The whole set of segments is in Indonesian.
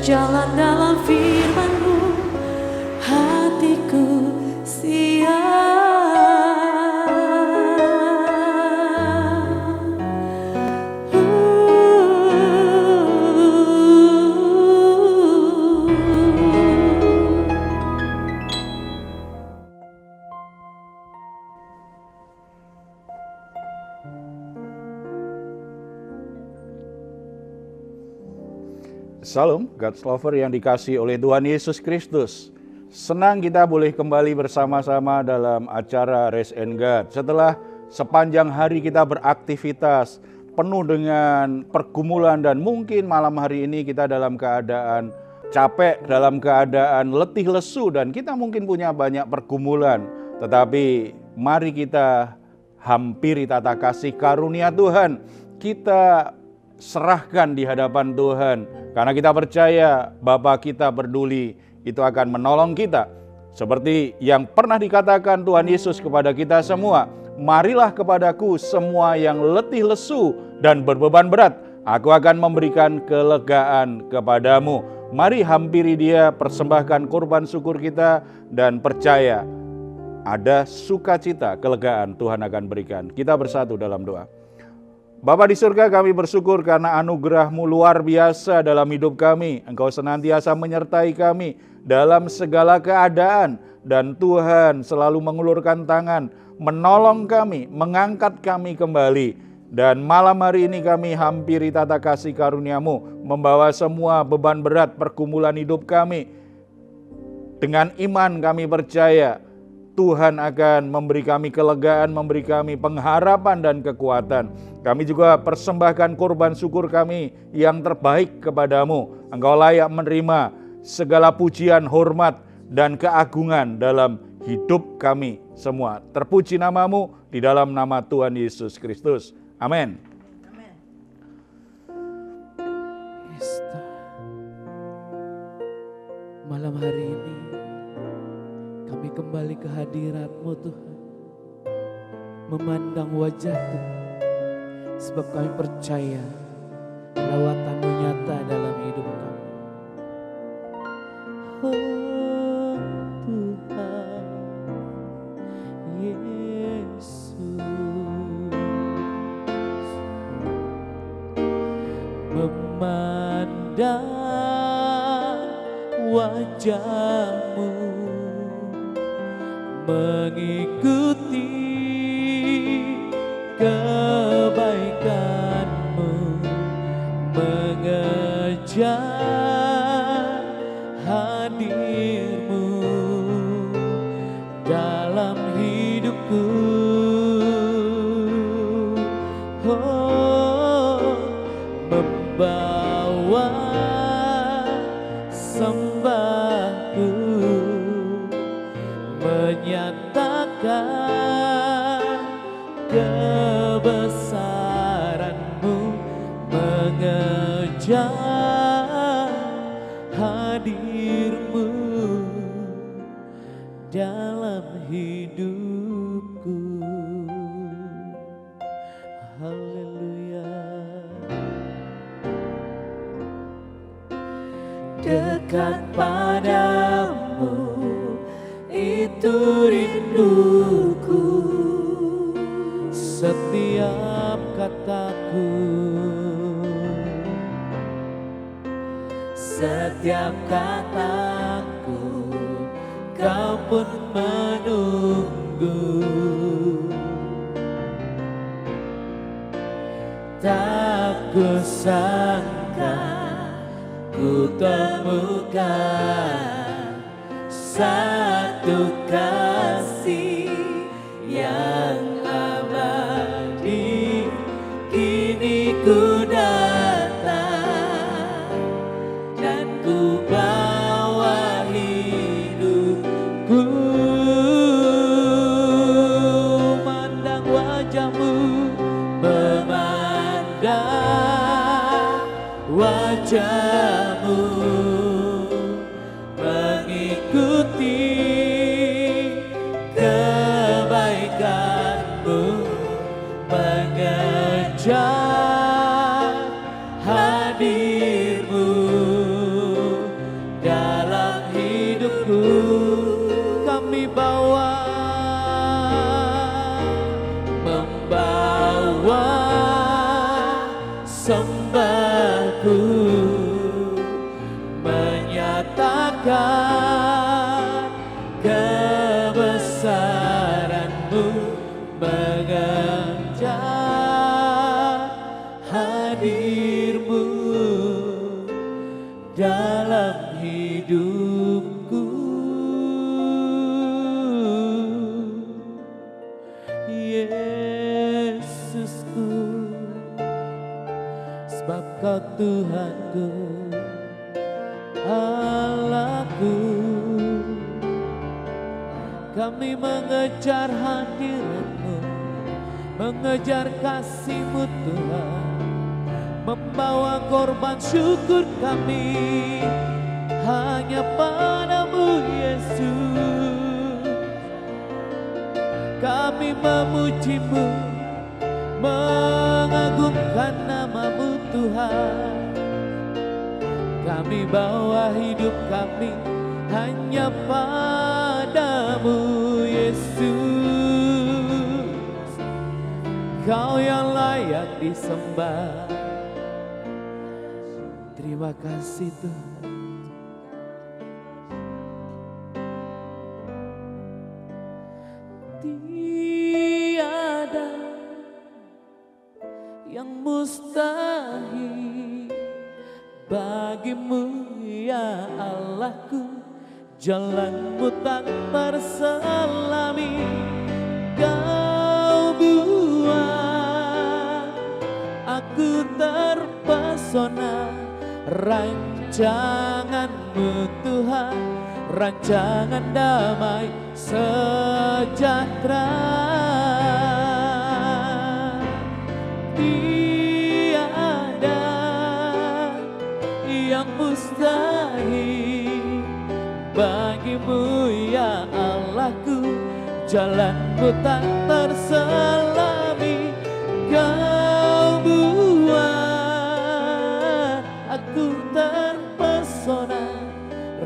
berjalan dalam firman-Mu, hatiku siap. Salam, God's Lover yang dikasihi oleh Tuhan Yesus Kristus. Senang kita boleh kembali bersama-sama dalam acara Raise and God. Setelah sepanjang hari kita beraktivitas penuh dengan pergumulan dan mungkin malam hari ini kita dalam keadaan capek, dalam keadaan letih lesu dan kita mungkin punya banyak pergumulan. Tetapi mari kita hampiri tata kasih karunia Tuhan. Kita serahkan di hadapan Tuhan. Karena kita percaya Bapa kita peduli, itu akan menolong kita. Seperti yang pernah dikatakan Tuhan Yesus kepada kita semua, marilah kepadaku semua yang letih lesu dan berbeban berat, aku akan memberikan kelegaan kepadamu. Mari hampiri Dia, persembahkan korban syukur kita, dan percaya ada sukacita, kelegaan Tuhan akan berikan. Kita bersatu dalam doa. Bapa di surga, kami bersyukur karena anugerah-Mu luar biasa dalam hidup kami. Engkau senantiasa menyertai kami dalam segala keadaan. Dan Tuhan selalu mengulurkan tangan, menolong kami, mengangkat kami kembali. Dan malam hari ini kami hampiri tata kasih karunia-Mu, membawa semua beban berat pergumulan hidup kami. Dengan iman kami percaya, Tuhan akan memberi kami kelegaan, memberi kami pengharapan dan kekuatan. Kami juga persembahkan korban syukur kami yang terbaik kepadamu. Engkau layak menerima segala pujian, hormat, dan keagungan dalam hidup kami semua. Terpuji namamu di dalam nama Tuhan Yesus Kristus. Amin. Malam hari ini kami kembali ke hadirat-Mu Tuhan, memandang wajah Tuhan, sebab kami percaya lawatan-Mu nyata dalam hidup kami. Oh Tuhan Yesus, memandang wajah-Mu, mengikuti kebaikan-Mu, mengejar hadir-Mu dalam hidupku. Oh, membawa sembahku, menyatakan kebesaran-Mu, mengejar hadir-Mu dalam hidupku. Haleluya. Dekat padamu, itu rinduku. Setiap kataku, Setiap kataku, Kau pun menunggu. Tak kusangka ku temukan satu kasih yang abadi. Kini ku datang dan ku bawa hidupku, memandang wajah-Mu, memandang wajah-Mu, mengikuti kebaikan-Mu, mengejar hadir-Mu sembahku menyatakan kebesaran-Mu, mengejar hadir-Mu dalam hidupku. Yesusku, sebab Kau Tuhanku, Allahku. Kami mengejar hadirat-Mu, mengejar kasih-Mu Tuhan, membawa korban syukur kami hanya pada-Mu Yesus. Kami memuji-Mu, mengagungkan nama-Mu Tuhan. Kami bawa hidup kami hanya pada-Mu Yesus. Kau yang layak disembah. Terima kasih Tuhan. Tiada yang mustahil bagi-Mu ya Allahku. Jalan-Mu tak terselami, Kau buat aku terpesona. Rancangan-Mu Tuhan, rancangan damai sejahtera. Tiada yang mustahil bagi-Mu ya Allahku. Jalan-Mu tak terselami, Kau buat aku terpesona.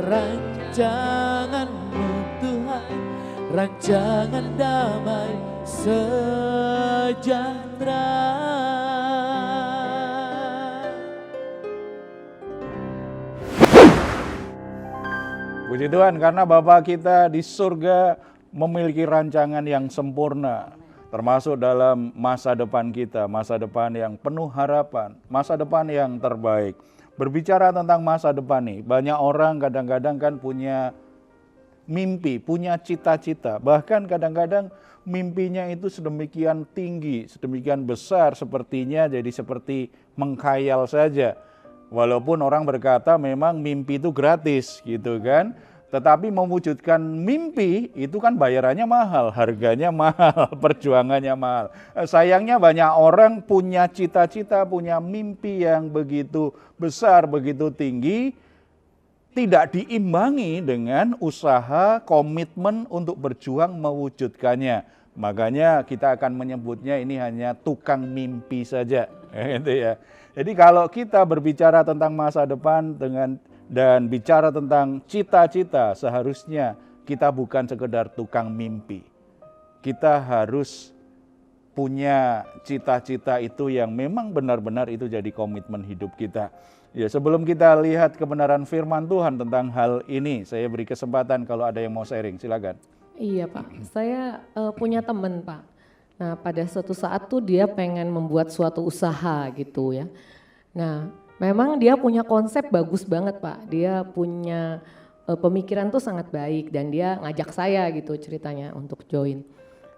Rancangan-Mu Tuhan, rancangan damai sejahtera. Puji Tuhan, karena Bapa kita di surga memiliki rancangan yang sempurna, termasuk dalam masa depan kita, masa depan yang penuh harapan, masa depan yang terbaik. Berbicara tentang masa depan nih, banyak orang kadang-kadang kan punya mimpi, punya cita-cita, bahkan kadang-kadang mimpinya itu sedemikian tinggi, sedemikian besar sepertinya jadi seperti mengkhayal saja. Walaupun orang berkata memang mimpi itu gratis gitu kan. Tetapi mewujudkan mimpi itu kan bayarannya mahal, harganya mahal, perjuangannya mahal. Sayangnya banyak orang punya cita-cita, punya mimpi yang begitu besar, begitu tinggi, tidak diimbangi dengan usaha, komitmen untuk berjuang mewujudkannya. Makanya kita akan menyebutnya ini hanya tukang mimpi saja. Gitu ya. Jadi kalau kita berbicara tentang masa depan dan bicara tentang cita-cita, seharusnya kita bukan sekedar tukang mimpi. Kita harus punya cita-cita itu yang memang benar-benar itu jadi komitmen hidup kita. Ya, sebelum kita lihat kebenaran firman Tuhan tentang hal ini, saya beri kesempatan kalau ada yang mau sharing, silakan. Iya Pak, saya punya teman Pak. Nah pada suatu saat tuh dia pengen membuat suatu usaha gitu ya. Nah memang dia punya konsep bagus banget Pak. Dia punya pemikiran tuh sangat baik dan dia ngajak saya gitu ceritanya untuk join.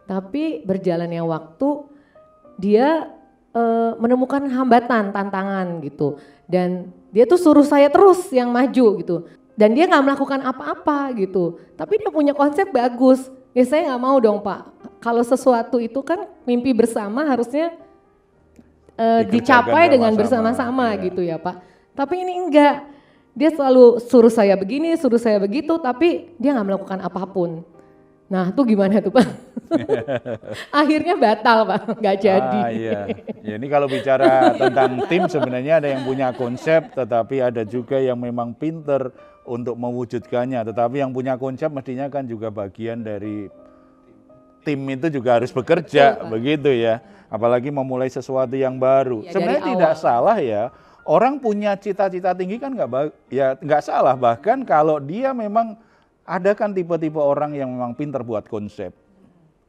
Tapi berjalannya waktu dia menemukan hambatan, tantangan gitu. Dan dia tuh suruh saya terus yang maju gitu. Dan dia gak melakukan apa-apa gitu. Tapi dia punya konsep bagus. Ya saya gak mau dong Pak. Kalau sesuatu itu kan mimpi bersama harusnya dicapai dengan bersama-sama ya. gitu ya Pak. Tapi ini enggak. Dia selalu suruh saya begini, suruh saya begitu, tapi dia gak melakukan apapun. Nah itu gimana tuh Pak? Akhirnya batal Pak, gak jadi. Iya. Ya, ini kalau bicara tentang tim sebenarnya ada yang punya konsep, tetapi ada juga yang memang pinter untuk mewujudkannya. Tetapi yang punya konsep mestinya kan juga bagian dari tim itu juga harus bekerja, Betul, Pak. begitu ya. Apalagi memulai sesuatu yang baru. Ya, Sebenarnya dari tidak awal. salah ya. Orang punya cita-cita tinggi kan nggak salah. Bahkan kalau dia memang ada kan tipe-tipe orang yang memang pintar buat konsep.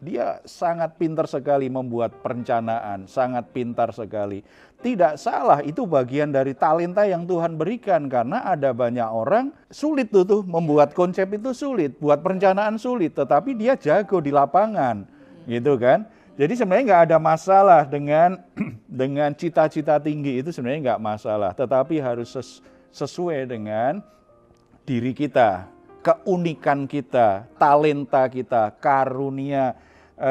Dia sangat pintar sekali membuat perencanaan, sangat pintar sekali. Tidak salah, itu bagian dari talenta yang Tuhan berikan. Karena ada banyak orang sulit tuh membuat konsep itu sulit, buat perencanaan sulit. Tetapi dia jago di lapangan, gitu kan. Jadi sebenarnya nggak ada masalah dengan cita-cita tinggi itu, sebenarnya nggak masalah. Tetapi harus sesuai dengan diri kita, keunikan kita, talenta kita, karunia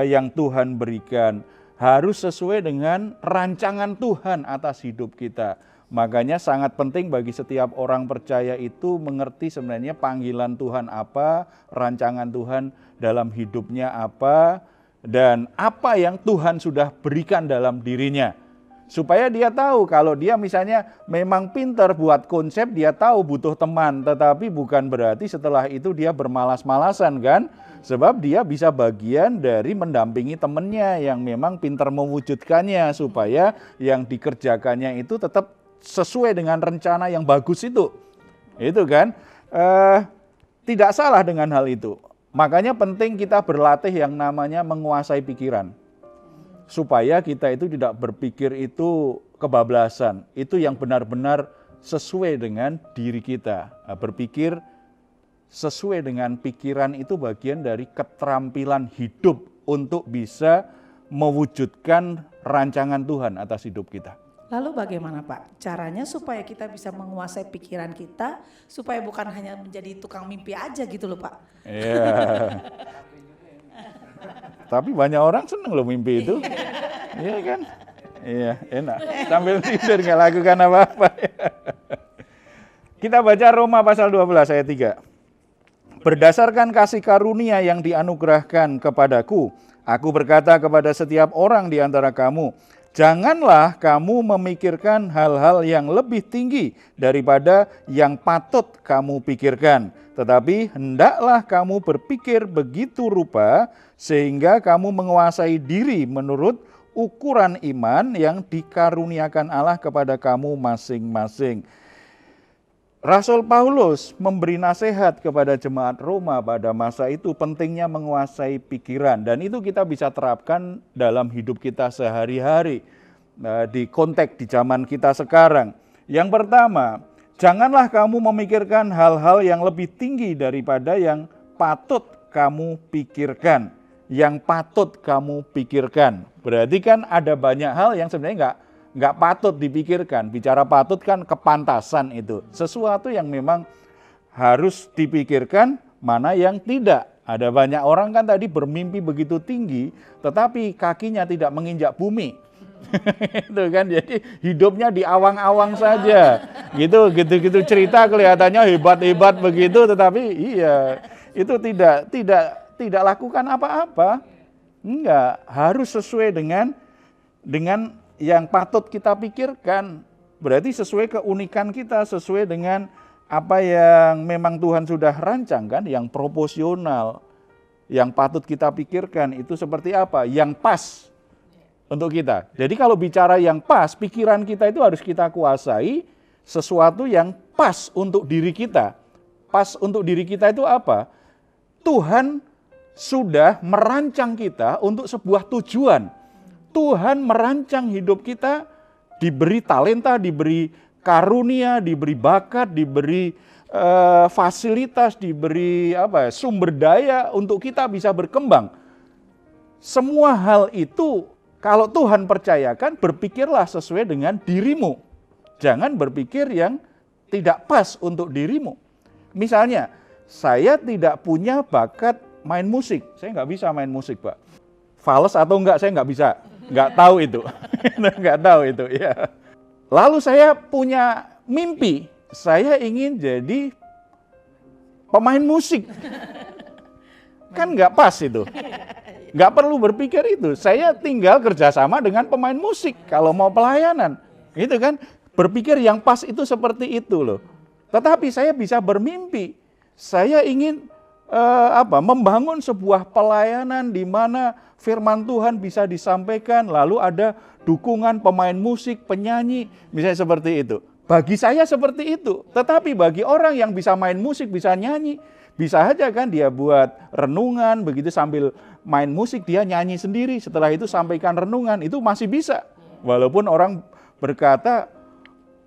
yang Tuhan berikan. Harus sesuai dengan rancangan Tuhan atas hidup kita. Makanya sangat penting bagi setiap orang percaya itu mengerti sebenarnya panggilan Tuhan apa, rancangan Tuhan dalam hidupnya apa, dan apa yang Tuhan sudah berikan dalam dirinya. Supaya dia tahu kalau dia misalnya memang pintar buat konsep, dia tahu butuh teman. Tetapi bukan berarti setelah itu dia bermalas-malasan kan. Sebab dia bisa bagian dari mendampingi temannya yang memang pintar mewujudkannya. Supaya yang dikerjakannya itu tetap sesuai dengan rencana yang bagus itu. Itu kan. Tidak salah dengan hal itu. Makanya penting kita berlatih yang namanya menguasai pikiran. Supaya kita itu tidak berpikir itu kebablasan. Itu yang benar-benar sesuai dengan diri kita. Berpikir sesuai dengan pikiran itu bagian dari keterampilan hidup untuk bisa mewujudkan rancangan Tuhan atas hidup kita. Lalu bagaimana Pak caranya supaya kita bisa menguasai pikiran kita, supaya bukan hanya menjadi tukang mimpi aja gitu loh Pak? Iya. Tapi banyak orang seneng loh mimpi itu. Iya kan? Iya, enak. Sambil tidur nggak lakukan apa-apa. Kita baca Roma pasal 12 ayat 3. Berdasarkan kasih karunia yang dianugerahkan kepadaku, aku berkata kepada setiap orang di antara kamu, janganlah kamu memikirkan hal-hal yang lebih tinggi daripada yang patut kamu pikirkan. Tetapi hendaklah kamu berpikir begitu rupa sehingga kamu menguasai diri menurut ukuran iman yang dikaruniakan Allah kepada kamu masing-masing. Rasul Paulus memberi nasihat kepada jemaat Roma pada masa itu pentingnya menguasai pikiran. Dan itu kita bisa terapkan dalam hidup kita sehari-hari. Di konteks di zaman kita sekarang. Yang pertama, janganlah kamu memikirkan hal-hal yang lebih tinggi daripada yang patut kamu pikirkan. Yang patut kamu pikirkan. Berarti kan ada banyak hal yang sebenarnya nggak patut dipikirkan. Bicara patut kan kepantasan itu. Sesuatu yang memang harus dipikirkan, mana yang tidak. Ada banyak orang kan tadi bermimpi begitu tinggi, tetapi kakinya tidak menginjak bumi. Itu kan, jadi hidupnya di awang-awang saja. Gitu cerita kelihatannya hebat-hebat begitu, tetapi iya itu tidak lakukan apa-apa. Enggak, harus sesuai dengan yang patut kita pikirkan. Berarti sesuai keunikan kita, sesuai dengan apa yang memang Tuhan sudah rancangkan, yang proporsional, yang patut kita pikirkan itu seperti apa, yang pas untuk kita. Jadi kalau bicara yang pas, pikiran kita itu harus kita kuasai sesuatu yang pas untuk diri kita. Pas untuk diri kita itu apa? Tuhan sudah merancang kita untuk sebuah tujuan. Tuhan merancang hidup kita, diberi talenta, diberi karunia, diberi bakat, diberi fasilitas, diberi sumber daya untuk kita bisa berkembang. Semua hal itu kalau Tuhan percayakan, berpikirlah sesuai dengan dirimu. Jangan berpikir yang tidak pas untuk dirimu. Misalnya, saya tidak punya bakat main musik. Saya nggak bisa main musik, Pak. Fales atau enggak, saya nggak bisa. Nggak tahu itu. Nggak tahu itu, ya. Lalu saya punya mimpi. Saya ingin jadi pemain musik. Kan nggak pas itu. Nggak perlu berpikir itu. Saya tinggal kerjasama dengan pemain musik kalau mau pelayanan. Gitu kan. Berpikir yang pas itu seperti itu loh. Tetapi saya bisa bermimpi. Saya ingin membangun sebuah pelayanan di mana firman Tuhan bisa disampaikan, lalu ada dukungan pemain musik, penyanyi, misalnya seperti itu. Bagi saya seperti itu. Tetapi bagi orang yang bisa main musik, bisa nyanyi, bisa aja kan dia buat renungan, begitu sambil main musik dia nyanyi sendiri, setelah itu sampaikan renungan, itu masih bisa. Walaupun orang berkata,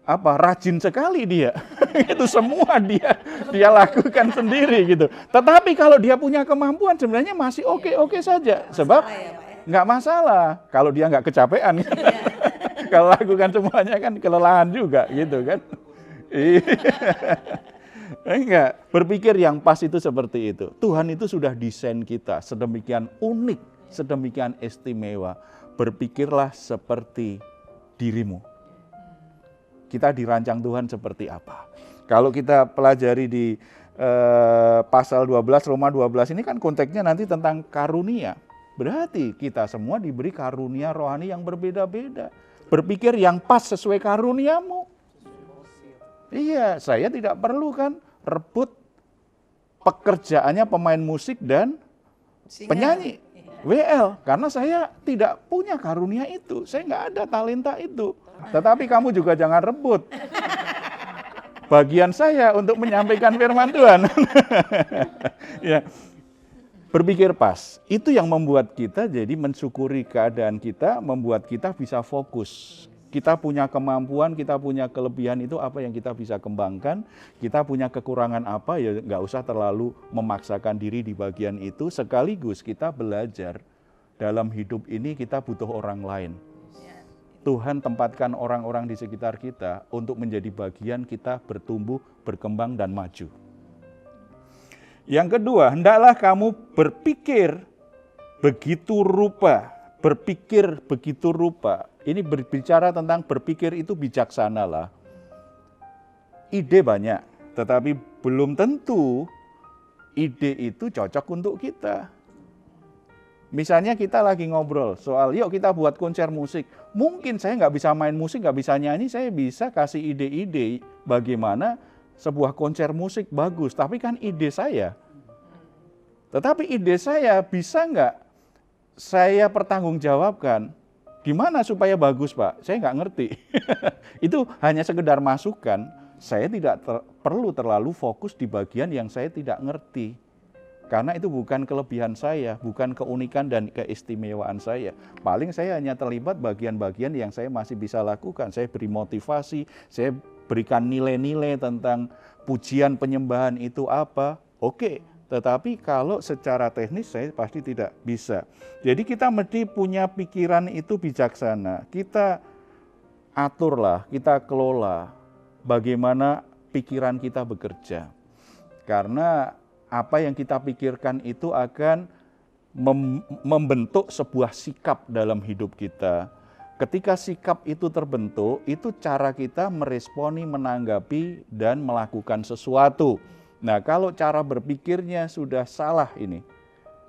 rajin sekali dia. Itu semua dia lakukan sendiri gitu. Tetapi kalau dia punya kemampuan sebenarnya masih oke saja. Sebab nggak masalah kalau dia nggak kecapean. Kalau lakukan semuanya kan kelelahan juga gitu kan. Enggak, berpikir yang pas itu seperti itu. Tuhan itu sudah desain kita sedemikian unik, sedemikian istimewa. Berpikirlah seperti dirimu. Kita dirancang Tuhan seperti apa. Kalau kita pelajari di pasal 12, Roma 12 ini kan konteksnya nanti tentang karunia. Berarti kita semua diberi karunia rohani yang berbeda-beda. Berpikir yang pas sesuai karuniamu. Iya, saya tidak perlu kan rebut pekerjaannya pemain musik dan penyanyi. WL, karena saya tidak punya karunia itu. Saya nggak ada talenta itu. Tetapi kamu juga jangan rebut bagian saya untuk menyampaikan firman Tuhan. Ya, berpikir pas. Itu yang membuat kita jadi mensyukuri keadaan kita, membuat kita bisa fokus. Kita punya kemampuan, kita punya kelebihan itu apa yang kita bisa kembangkan. Kita punya kekurangan apa, ya nggak usah terlalu memaksakan diri di bagian itu. Sekaligus kita belajar dalam hidup ini kita butuh orang lain. Tuhan tempatkan orang-orang di sekitar kita untuk menjadi bagian kita bertumbuh, berkembang, dan maju. Yang kedua, hendaklah kamu berpikir begitu rupa. Berpikir begitu rupa. Ini berbicara tentang berpikir itu bijaksana lah. Ide banyak, tetapi belum tentu ide itu cocok untuk kita. Misalnya kita lagi ngobrol soal, yuk kita buat konser musik. Mungkin saya nggak bisa main musik, nggak bisa nyanyi, saya bisa kasih ide-ide bagaimana sebuah konser musik bagus. Tapi kan ide saya. Tetapi ide saya bisa nggak saya pertanggungjawabkan? Gimana supaya bagus, Pak? Saya nggak ngerti. Itu hanya sekedar masukan. Saya tidak perlu terlalu fokus di bagian yang saya tidak ngerti. Karena itu bukan kelebihan saya, bukan keunikan dan keistimewaan saya. Paling saya hanya terlibat bagian-bagian yang saya masih bisa lakukan. Saya beri motivasi, saya berikan nilai-nilai tentang pujian penyembahan itu apa. Oke, tetapi kalau secara teknis saya pasti tidak bisa. Jadi kita mesti punya pikiran itu bijaksana. Kita aturlah, kita kelola bagaimana pikiran kita bekerja. Karena apa yang kita pikirkan itu akan membentuk sebuah sikap dalam hidup kita. Ketika sikap itu terbentuk, itu cara kita meresponi, menanggapi, dan melakukan sesuatu. Nah, kalau cara berpikirnya sudah salah ini,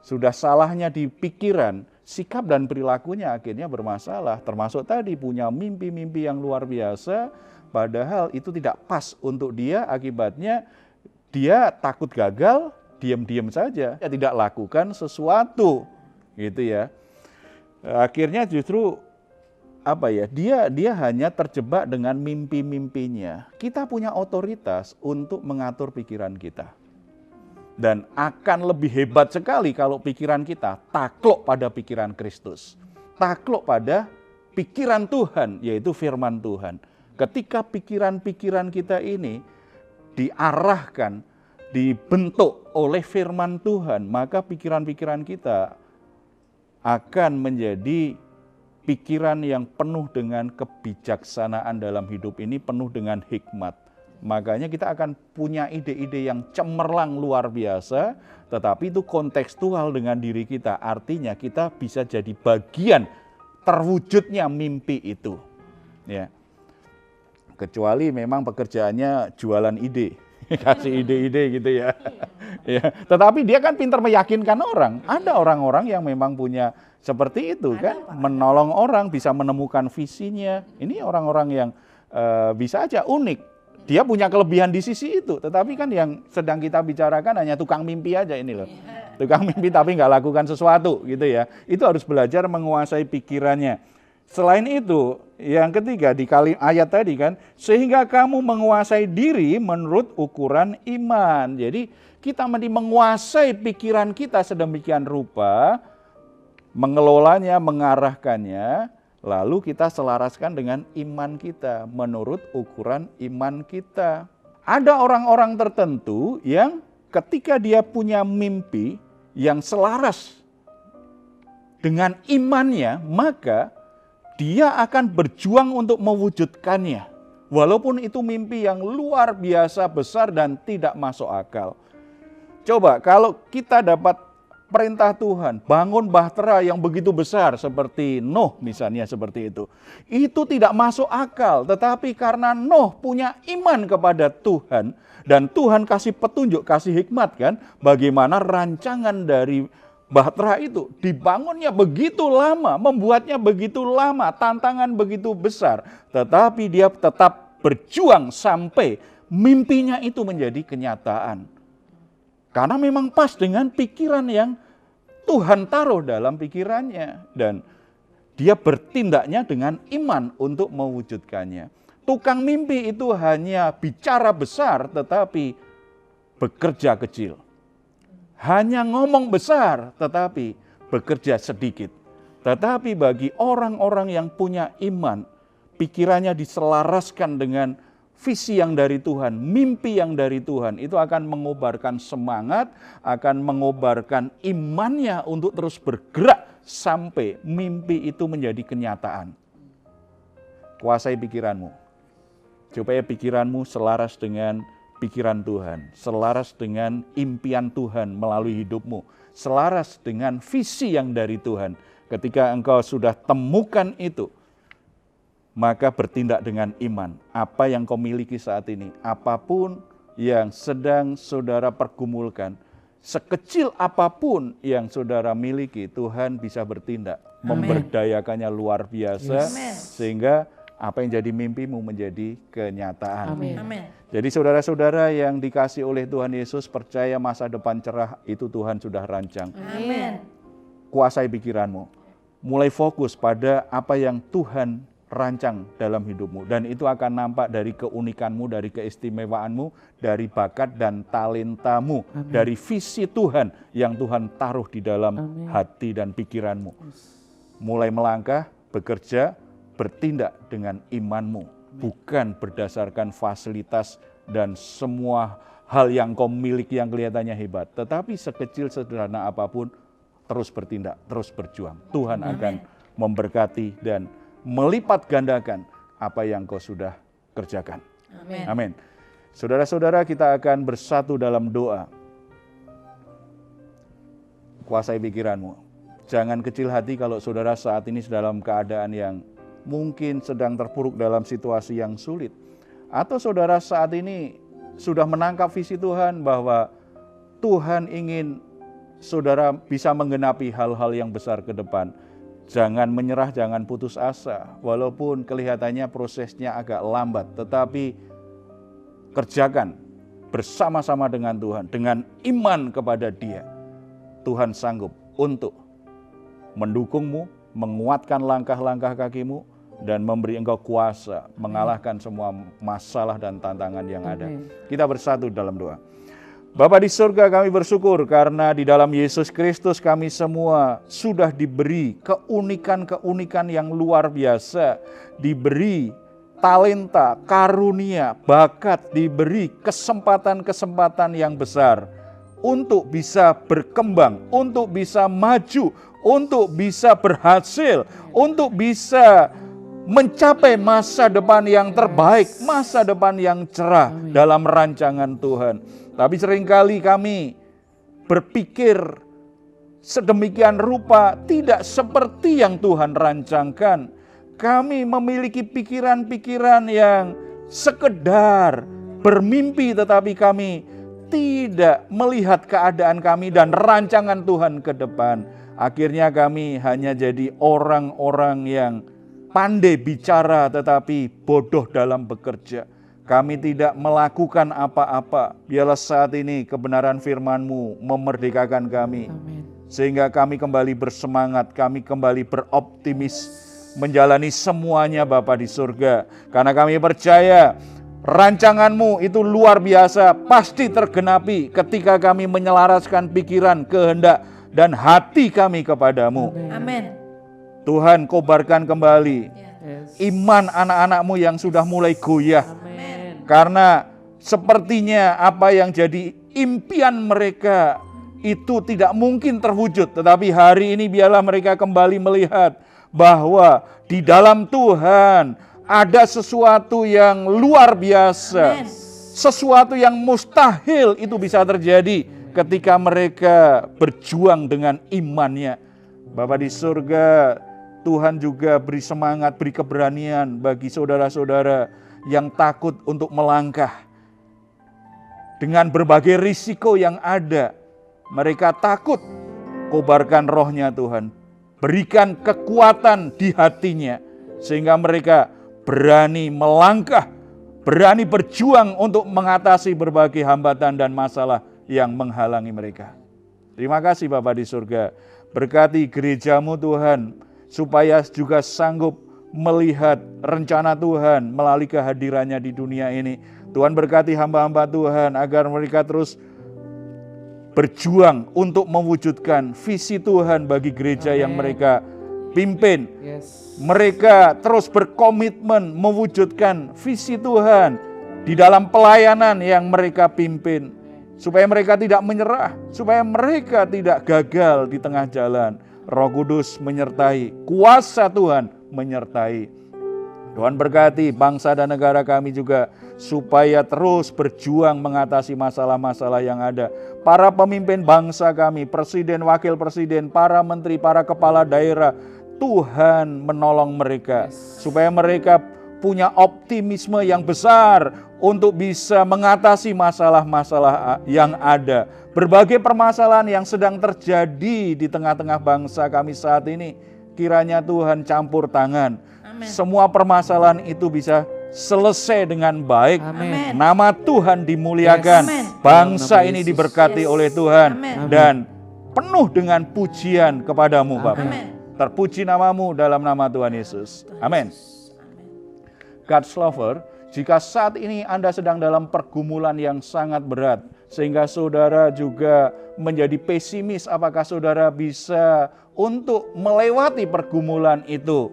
sudah salahnya di pikiran, sikap dan perilakunya akhirnya bermasalah. Termasuk tadi punya mimpi-mimpi yang luar biasa, padahal itu tidak pas untuk dia, akibatnya dia takut gagal, diam-diam saja, ya tidak lakukan sesuatu, gitu ya. Akhirnya justru dia hanya terjebak dengan mimpi-mimpinya. Kita punya otoritas untuk mengatur pikiran kita. Dan akan lebih hebat sekali kalau pikiran kita takluk pada pikiran Kristus. Takluk pada pikiran Tuhan, yaitu firman Tuhan. Ketika pikiran-pikiran kita ini diarahkan, dibentuk oleh firman Tuhan, maka pikiran-pikiran kita akan menjadi pikiran yang penuh dengan kebijaksanaan dalam hidup ini, penuh dengan hikmat. Makanya kita akan punya ide-ide yang cemerlang luar biasa, tetapi itu kontekstual dengan diri kita. Artinya kita bisa jadi bagian terwujudnya mimpi itu. Ya. Kecuali memang pekerjaannya jualan ide. Kasih ide-ide gitu ya. Ya. Tetapi dia kan pintar meyakinkan orang. Ada orang-orang yang memang punya seperti itu kan. Menolong orang, bisa menemukan visinya. Ini orang-orang yang bisa aja unik. Dia punya kelebihan di sisi itu, tetapi kan yang sedang kita bicarakan hanya tukang mimpi aja ini loh. Tukang mimpi tapi nggak lakukan sesuatu gitu ya. Itu harus belajar menguasai pikirannya. Selain itu, yang ketiga di ayat tadi kan, sehingga kamu menguasai diri menurut ukuran iman. Jadi kita mesti menguasai pikiran kita sedemikian rupa, mengelolanya, mengarahkannya, lalu kita selaraskan dengan iman kita, menurut ukuran iman kita. Ada orang-orang tertentu yang ketika dia punya mimpi yang selaras dengan imannya, maka dia akan berjuang untuk mewujudkannya. Walaupun itu mimpi yang luar biasa besar dan tidak masuk akal. Coba kalau kita dapat perintah Tuhan, bangun bahtera yang begitu besar seperti Nuh misalnya seperti itu. Itu tidak masuk akal, tetapi karena Nuh punya iman kepada Tuhan dan Tuhan kasih petunjuk, kasih hikmat kan, bagaimana rancangan dari bahtera itu dibangunnya begitu lama, membuatnya begitu lama, tantangan begitu besar, tetapi dia tetap berjuang sampai mimpinya itu menjadi kenyataan. Karena memang pas dengan pikiran yang Tuhan taruh dalam pikirannya. Dan dia bertindaknya dengan iman untuk mewujudkannya. Tukang mimpi itu hanya bicara besar tetapi bekerja kecil. Hanya ngomong besar tetapi bekerja sedikit. Tetapi bagi orang-orang yang punya iman, pikirannya diselaraskan dengan visi yang dari Tuhan, mimpi yang dari Tuhan, itu akan mengobarkan semangat, akan mengobarkan imannya untuk terus bergerak sampai mimpi itu menjadi kenyataan. Kuasai pikiranmu, supaya pikiranmu selaras dengan pikiran Tuhan, selaras dengan impian Tuhan melalui hidupmu, selaras dengan visi yang dari Tuhan. Ketika engkau sudah temukan itu, maka bertindak dengan iman. Apa yang kau miliki saat ini, apapun yang sedang saudara pergumulkan, sekecil apapun yang saudara miliki, Tuhan bisa bertindak. Memberdayakannya luar biasa, sehingga apa yang jadi mimpimu menjadi kenyataan. Amin. Jadi saudara-saudara yang dikasih oleh Tuhan Yesus, percaya masa depan cerah itu Tuhan sudah rancang. Amin. Kuasai pikiranmu. Mulai fokus pada apa yang Tuhan rancang dalam hidupmu, dan itu akan nampak dari keunikanmu, dari keistimewaanmu, dari bakat dan talentamu. Amin. Dari visi Tuhan yang Tuhan taruh di dalam hati dan pikiranmu. Mulai melangkah, bekerja, bertindak dengan imanmu, bukan berdasarkan fasilitas dan semua hal yang kau miliki yang kelihatannya hebat, tetapi sekecil sederhana apapun, terus bertindak, terus berjuang. Tuhan akan memberkati dan melipat gandakan apa yang kau sudah kerjakan. Amin. Amin. Saudara-saudara, kita akan bersatu dalam doa. Kuasai pikiranmu. Jangan kecil hati kalau saudara saat ini dalam keadaan yang mungkin sedang terpuruk dalam situasi yang sulit. Atau saudara saat ini sudah menangkap visi Tuhan bahwa Tuhan ingin saudara bisa menggenapi hal-hal yang besar ke depan. Jangan menyerah, jangan putus asa. Walaupun kelihatannya prosesnya agak lambat, tetapi kerjakan bersama-sama dengan Tuhan. Dengan iman kepada Dia, Tuhan sanggup untuk mendukungmu, menguatkan langkah-langkah kakimu, dan memberi engkau kuasa mengalahkan semua masalah dan tantangan yang ada. Kita bersatu dalam doa. Bapa di surga, kami bersyukur karena di dalam Yesus Kristus kami semua sudah diberi keunikan-keunikan yang luar biasa, diberi talenta, karunia, bakat, diberi kesempatan-kesempatan yang besar untuk bisa berkembang, untuk bisa maju, untuk bisa berhasil, untuk bisa mencapai masa depan yang terbaik, masa depan yang cerah dalam rancangan Tuhan. Tapi seringkali kami berpikir sedemikian rupa tidak seperti yang Tuhan rancangkan. Kami memiliki pikiran-pikiran yang sekedar bermimpi, tetapi kami tidak melihat keadaan kami dan rancangan Tuhan ke depan. Akhirnya kami hanya jadi orang-orang yang pandai bicara tetapi bodoh dalam bekerja. kami tidak melakukan apa-apa. Biarlah saat ini kebenaran firman-Mu memerdekakan kami. Amin. Sehingga kami kembali bersemangat, kami kembali beroptimis menjalani semuanya Bapa di surga. Karena kami percaya rancangan-Mu itu luar biasa, pasti tergenapi ketika kami menyelaraskan pikiran, kehendak, dan hati kami kepadamu. Amin. Tuhan, kobarkan kembali Yes. iman anak-anak-Mu yang sudah mulai goyah. Amin. Karena sepertinya apa yang jadi impian mereka itu tidak mungkin terwujud. Tetapi hari ini biarlah mereka kembali melihat bahwa di dalam Tuhan ada sesuatu yang luar biasa. Amin. Sesuatu yang mustahil itu bisa terjadi ketika mereka berjuang dengan imannya. Bapa di surga, Tuhan juga beri semangat, beri keberanian bagi saudara-saudara yang takut untuk melangkah. Dengan berbagai risiko yang ada, mereka takut. Kobarkan rohnya Tuhan. Berikan kekuatan di hatinya, sehingga mereka berani melangkah, berani berjuang untuk mengatasi berbagai hambatan dan masalah yang menghalangi mereka. Terima kasih Bapa di surga. Berkati gereja-Mu Tuhan, supaya juga sanggup melihat rencana Tuhan melalui kehadirannya di dunia ini. Tuhan berkati hamba-hamba Tuhan agar mereka terus berjuang untuk mewujudkan visi Tuhan bagi gereja yang mereka pimpin. Yes. Mereka terus berkomitmen mewujudkan visi Tuhan di dalam pelayanan yang mereka pimpin. Supaya mereka tidak menyerah, supaya mereka tidak gagal di tengah jalan. Roh Kudus menyertai, kuasa Tuhan menyertai. Tuhan berkati bangsa dan negara kami juga supaya terus berjuang mengatasi masalah-masalah yang ada. Para pemimpin bangsa kami, presiden, wakil presiden, para menteri, para kepala daerah, Tuhan menolong mereka supaya mereka punya optimisme yang besar untuk bisa mengatasi masalah-masalah yang ada. Berbagai permasalahan yang sedang terjadi di tengah-tengah bangsa kami saat ini, kiranya Tuhan campur tangan. Amin. Semua permasalahan itu bisa selesai dengan baik. Amin. Nama Tuhan dimuliakan. Yes. Amin. Bangsa Dalam nama ini Yesus. diberkati Yes. oleh Tuhan. Amin. Dan penuh dengan pujian kepadamu Bapa. Amin. Terpuji namamu dalam nama Tuhan Yesus. Amin. God's lover, jika saat ini Anda sedang dalam pergumulan yang sangat berat, sehingga saudara juga menjadi pesimis, apakah saudara bisa untuk melewati pergumulan itu?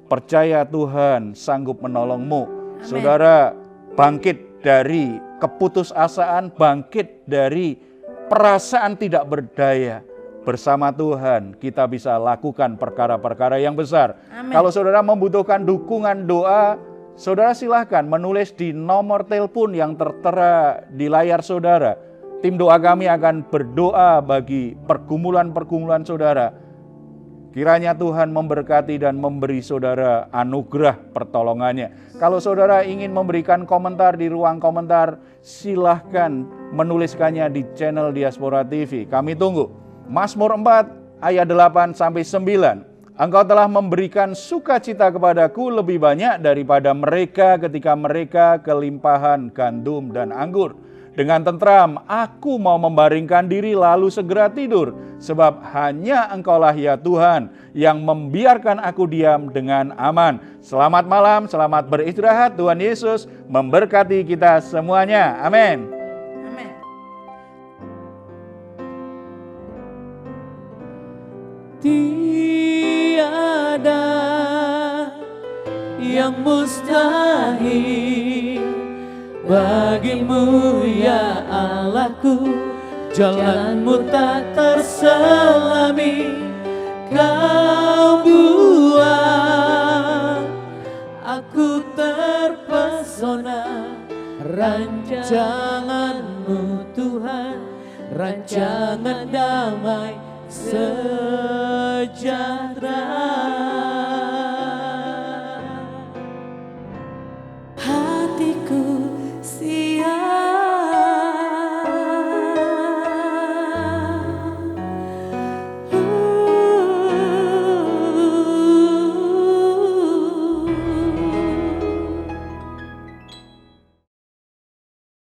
Percaya Tuhan sanggup menolongmu. Amin. Saudara bangkit dari keputusasaan, bangkit dari perasaan tidak berdaya. Bersama Tuhan kita bisa lakukan perkara-perkara yang besar. Amin. Kalau saudara membutuhkan dukungan doa, saudara silahkan menulis di nomor telepon yang tertera di layar saudara. Tim doa kami akan berdoa bagi pergumulan-pergumulan saudara. Kiranya Tuhan memberkati dan memberi saudara anugerah pertolongannya. Kalau saudara ingin memberikan komentar di ruang komentar, silahkan menuliskannya di channel Diaspora TV. Kami tunggu. Mazmur 4 ayat 8-9. Engkau telah memberikan sukacita kepadaku lebih banyak daripada mereka ketika mereka kelimpahan gandum dan anggur. Dengan tentram aku mau membaringkan diri lalu segera tidur. Sebab hanya Engkaulah ya Tuhan yang membiarkan aku diam dengan aman. Selamat malam, selamat beristirahat. Tuhan Yesus memberkati kita semuanya. Amin. Amin. Tiada yang mustahil bagimu ya Allahku. Jalanmu tak terselami, kau buat aku terpesona. Rancanganmu Tuhan, rancangan damai sejahtera.